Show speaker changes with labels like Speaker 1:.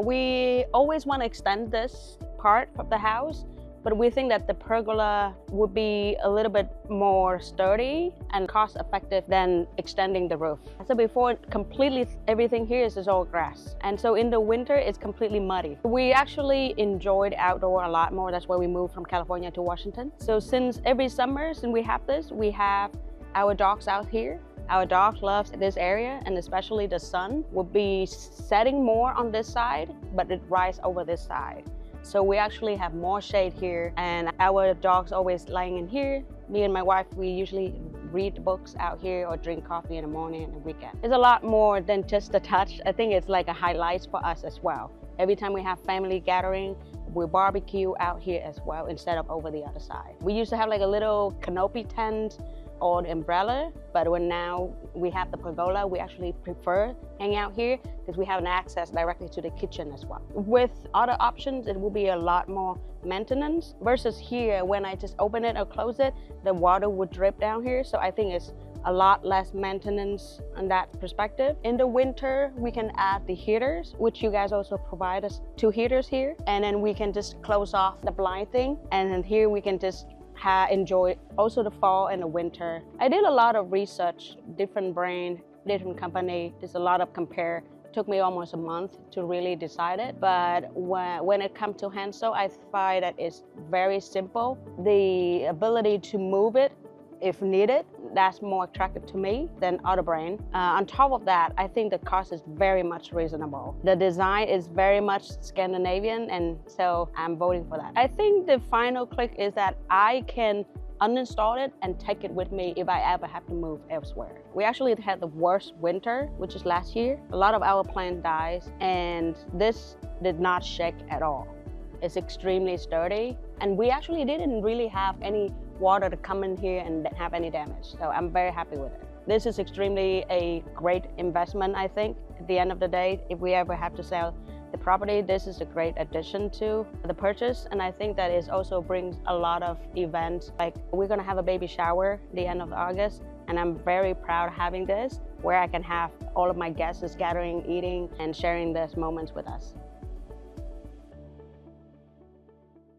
Speaker 1: We always want to extend this part of the house, but we think that the pergola would be a little bit more sturdy and cost effective than extending the roof. So before, completely everything here is all grass. And so in the winter, it's completely muddy. We actually enjoyed outdoor a lot more. That's why we moved from California to Washington. So since every summer, since we have this, we have our dogs out here. Our dog loves this area, and especially the sun will be setting more on this side, but it rises over this side. So we actually have more shade here, and our dog's always lying in here. Me and my wife, we usually read books out here or drink coffee in the morning and the weekend. It's a lot more than just a touch. I think it's like a highlight for us as well. Every time we have family gathering, we barbecue out here as well instead of over the other side. We used to have like a little canopy tent or an umbrella, but when now we have the pergola, we actually prefer hanging out here because we have an access directly to the kitchen as well. With other options, it will be a lot more maintenance versus here, when I just open it or close it, the water would drip down here. So I think it's a lot less maintenance on that perspective. In the winter, we can add the heaters, which you guys also provide us 2 heaters here. And then we can just close off the blind thing. And then here we can just enjoy also the fall and the winter. I did a lot of research, different brand, different company. There's a lot of compare. It took me almost a month to really decide it. But when it comes to Hanso, I find that it's very simple. The ability to move it if needed, that's more attractive to me than other brand. On top of that, I think the cost is very much reasonable. The design is very much Scandinavian, and so I'm voting for that. I think the final click is that I can uninstall it and take it with me if I ever have to move elsewhere. We actually had the worst winter, which is last year. A lot of our plant dies, and this did not shake at all. It's extremely sturdy, and we actually didn't really have any water to come in here and have any damage. So I'm very happy with it. This is extremely a great investment, I think. At the end of the day, if we ever have to sell the property, this is a great addition to the purchase. And I think that it also brings a lot of events. Like, we're gonna have a baby shower at the end of August, and I'm very proud of having this, where I can have all of my guests gathering, eating, and sharing these moments with us.